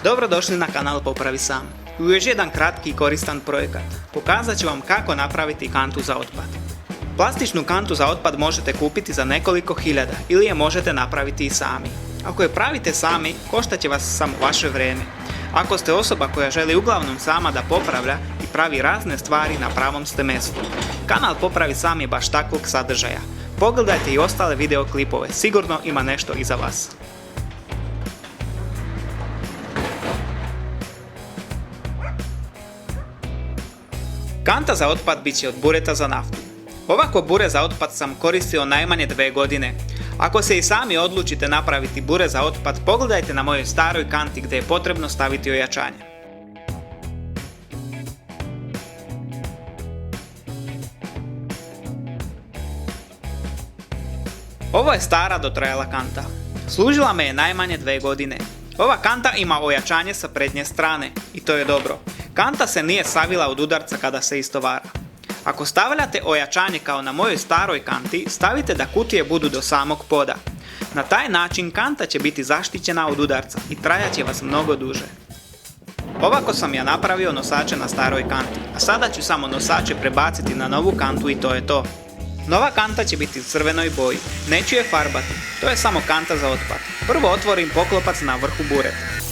Dobrodošli na kanal Popravi sam. U još jedan kratki i koristan projekat. Pokazat ću vam kako napraviti kantu za otpad. Plastičnu kantu za otpad možete kupiti za nekoliko hiljada ili je možete napraviti i sami. Ako je pravite sami, koštat će vas samo vaše vrijeme. Ako ste osoba koja želi uglavnom sama da popravlja i pravi razne stvari, na pravom ste mjestu. Kanal Popravi sam je baš takvog sadržaja. Pogledajte i ostale videoklipove, sigurno ima nešto i za vas. Kanta za otpad bit će od bureta za naftu. Ovako bure za otpad sam koristio najmanje 2 godine. Ako se i sami odlučite napraviti bure za otpad, pogledajte na mojoj staroj kanti gdje je potrebno staviti ojačanje. Ovo je stara dotrajala kanta. Služila me je najmanje 2 godine. Ova kanta ima ojačanje sa prednje strane i to je dobro. Kanta se nije savila od udarca kada se istovara. Ako stavljate ojačanje kao na mojoj staroj kanti, stavite da kutije budu do samog poda. Na taj način kanta će biti zaštićena od udarca i trajat će vas mnogo duže. Ovako sam ja napravio nosače na staroj kanti, a sada ću samo nosače prebaciti na novu kantu i to je to. Nova kanta će biti u crvenoj boji, neću je farbati, to je samo kanta za otpad. Prvo otvorim poklopac na vrhu bureta.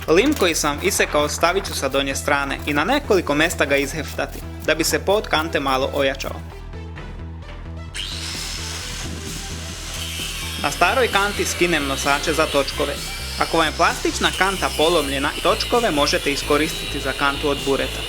Lim koji sam isekao stavit ću sa donje strane i na nekoliko mjesta ga izheftati, da bi se pod kante malo ojačao. Na staroj kanti skinem nosače za točkove. Ako vam je plastična kanta polomljena, točkove možete iskoristiti za kantu od bureta.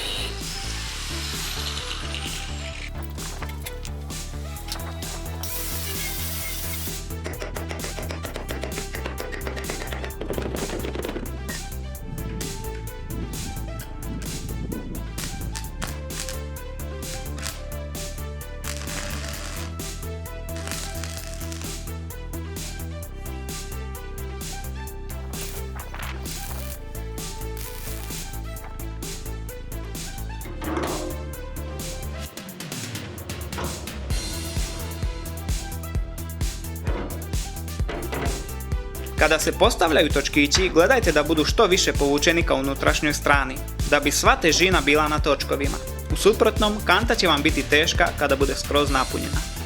Kada se postavljaju točkići, gledajte da budu što više povučeni ka unutrašnjoj strani, da bi sva težina bila na točkovima. U suprotnom, kanta će vam biti teška kada bude skroz napunjena.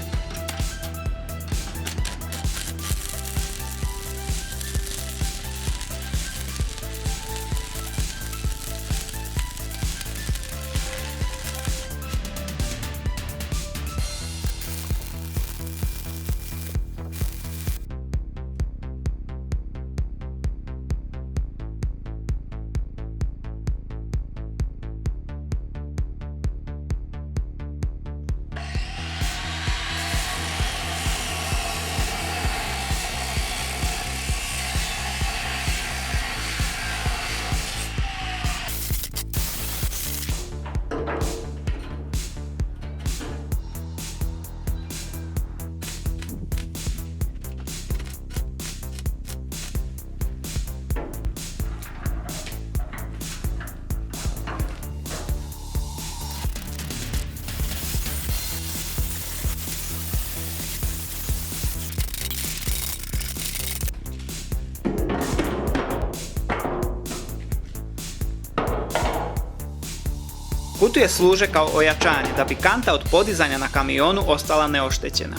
Kutije služe kao ojačanje da bi kanta od podizanja na kamionu ostala neoštećena.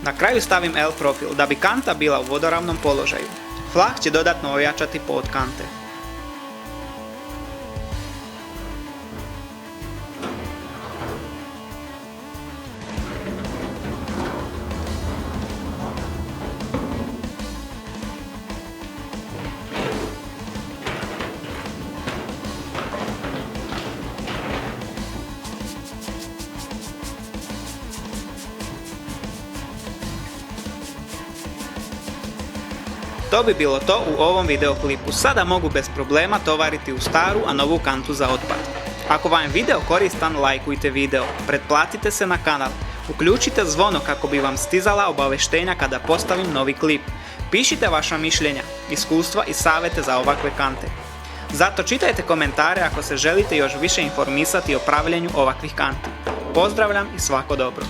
Na kraju stavim L profil da bi kanta bila u vodoravnom položaju. Flah će dodatno ojačati pod kante. To bi bilo to u ovom videoklipu. Sada mogu bez problema tovariti u staru, a novu kantu za otpad. Ako vam je video koristan, lajkujte video, pretplatite se na kanal, uključite zvono kako bi vam stizala obavještenja kada postavim novi klip. Pišite vaša mišljenja, iskustva i savjete za ovakve kante. Zato čitajte komentare ako se želite još više informisati o pravljenju ovakvih kanti. Pozdravljam i svako dobro!